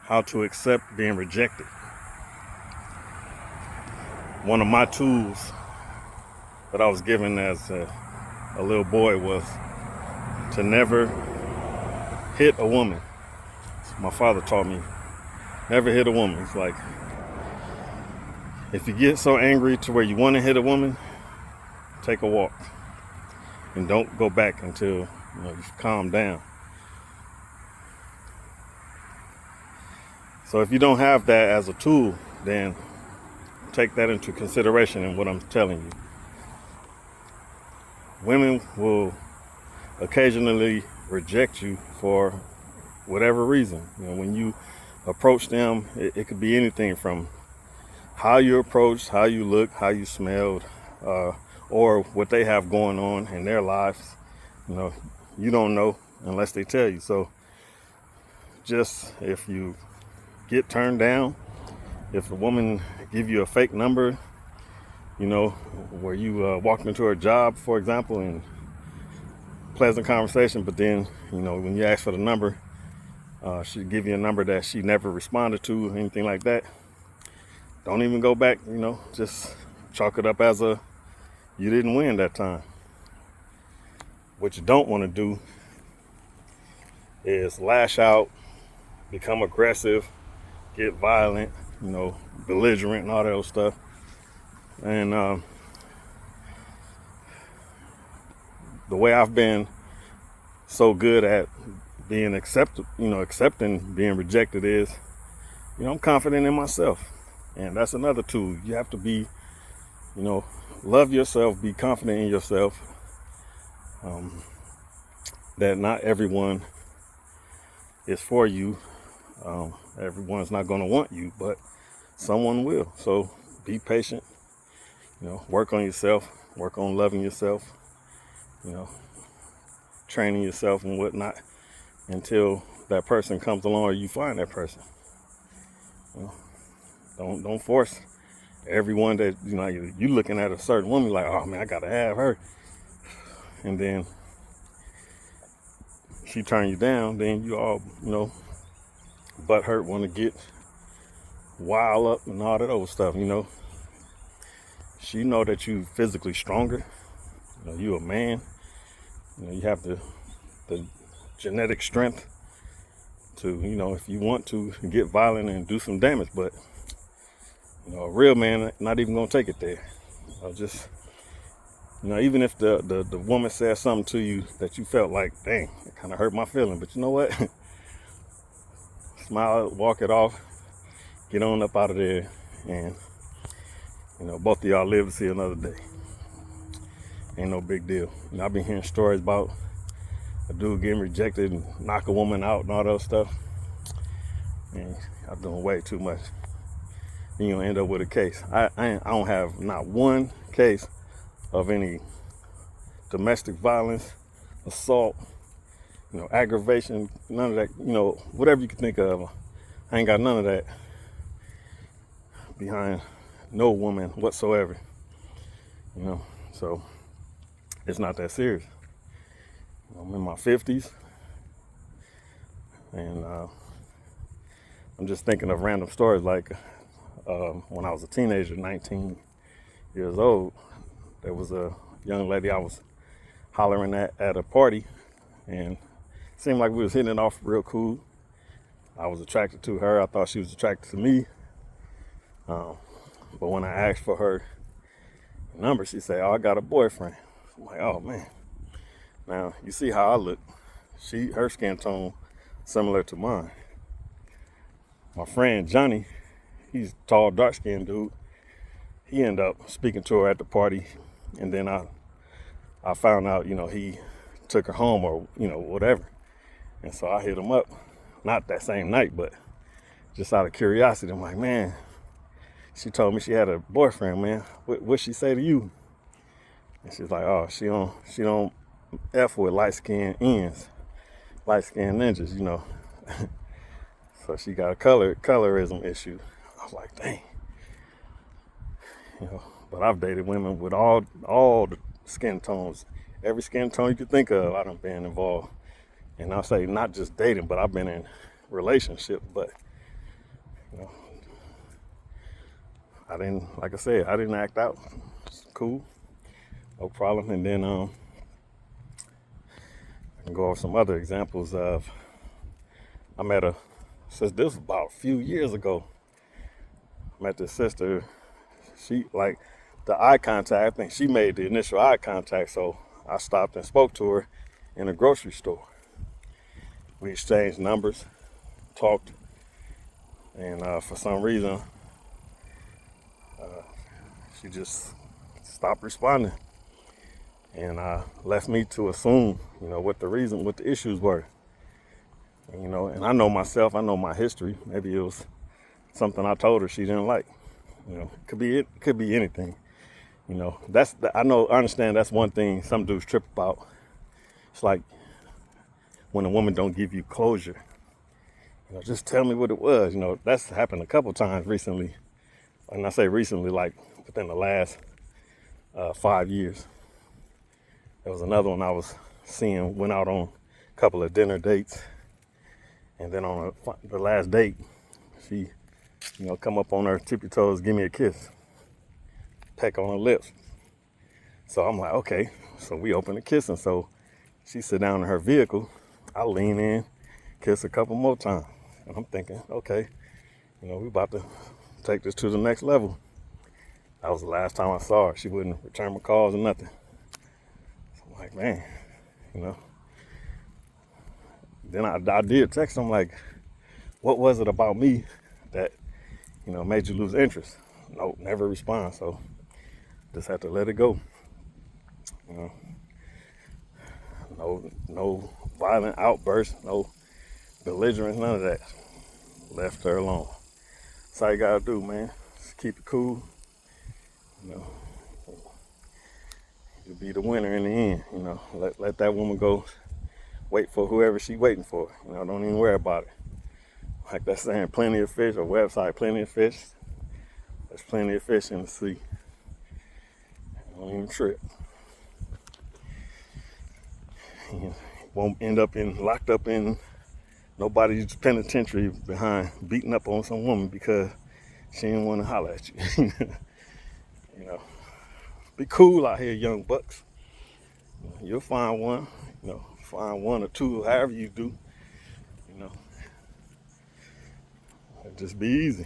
How to accept being rejected. One of my tools that I was given as a little boy was to never hit a woman. My father taught me, never hit a woman. It's like, if you get so angry to where you want to hit a woman, take a walk and don't go back until you calm down. So if you don't have that as a tool, then take that into consideration in what I'm telling you. Women will occasionally reject you for whatever reason. When you approach them, it could be anything from how you approach, how you look, how you smelled, or what they have going on in their lives. You don't know unless they tell you. So just if you get turned down, if a woman give you a fake number, where you walked into her job, for example, and pleasant conversation, but then, when you ask for the number, she'd give you a number that she never responded to, or anything like that. Don't even go back, just chalk it up as you didn't win that time. What you don't want to do is lash out, become aggressive, get violent, belligerent and all that old stuff. And the way I've been so good at being accepting being rejected is, I'm confident in myself. And that's another tool. You have to be, love yourself, be confident in yourself. That not everyone is for you. Everyone's not going to want you, but someone will. So be patient, work on yourself, work on loving yourself, training yourself and whatnot until that person comes along or you find that person. Don't force everyone that, you looking at a certain woman like, oh man, I got to have her. And then she turn you down, then you all, butt hurt, want to get wild up and all that old stuff, She know that you physically stronger. You a man. You have the genetic strength to, if you want to get violent and do some damage. But, a real man not even going to take it there. Even if the woman says something to you that you felt like, dang, it kind of hurt my feeling. But you know what? Smile, walk it off, get on up out of there, and both of y'all live to see another day. Ain't no big deal. I've been hearing stories about a dude getting rejected and knock a woman out and all that stuff. And I'm doing way too much. Then you'll end up with a case. I don't have not one case of any domestic violence, assault, aggravation, none of that, whatever you can think of. I ain't got none of that behind no woman whatsoever. So it's not that serious. I'm in my 50s, and I'm just thinking of random stories like when I was a teenager, 19 years old, there was a young lady I was hollering at a party, and it seemed like we was hitting it off real cool. I was attracted to her. I thought she was attracted to me. But when I asked for her number, she said, "Oh, I got a boyfriend." I'm like, "Oh man." Now you see how I look. Her skin tone similar to mine. My friend Johnny, he's a tall, dark-skinned dude. He ended up speaking to her at the party, and then I found out, he took her home or whatever. And so I hit him up, not that same night, but just out of curiosity. I'm like, man, she told me she had a boyfriend, man. What'd she say to you? And she's like, oh, she don't F with light-skinned ninjas, So she got a colorism issue. I was like, dang. But I've dated women with all the skin tones, every skin tone you could think of. I done been involved, and I'll say not just dating, but I've been in relationships. But You know, I didn't, like I said, I didn't act out. It's cool, no problem. And then I can go over some other examples of, I met a, since this was about a few years ago, I met this sister. She, like, the eye contact, I think she made the initial eye contact, so I stopped and spoke to her in a grocery store. We exchanged numbers, talked, and for some reason, she just stopped responding, and left me to assume, what the reason, what the issues were. And I know myself, I know my history. Maybe it was something I told her she didn't like. It could be anything. I understand that's one thing some dudes trip about. It's like when a woman don't give you closure. Just tell me what it was. That's happened a couple times recently. And I say recently, like within the last 5 years. There was another one I was seeing, went out on a couple of dinner dates. And then on the last date, she, come up on her tippy toes, give me a kiss, peck on her lips. So I'm like, okay. So we open the kissing. So she sit down in her vehicle. I lean in, kiss a couple more times. And I'm thinking, okay, we about to take this to the next level. That was the last time I saw her. She wouldn't return my calls or nothing. So I'm like, man, Then I did text him like, what was it about me that, made you lose interest? No, never respond. So just had to let it go. No violent outbursts, no belligerence, none of that. Left her alone. That's all you gotta do, man. Just keep it cool. You'll be the winner in the end. Let that woman go. Wait for whoever she's waiting for. Don't even worry about it. Like that saying, plenty of fish, or website, plenty of fish. There's plenty of fish in the sea. Don't even trip. You won't end up locked up in nobody's penitentiary behind beating up on some woman because she didn't want to holler at you. Be cool out here, young bucks. You'll find one. Find one or two, however you do. Just be easy.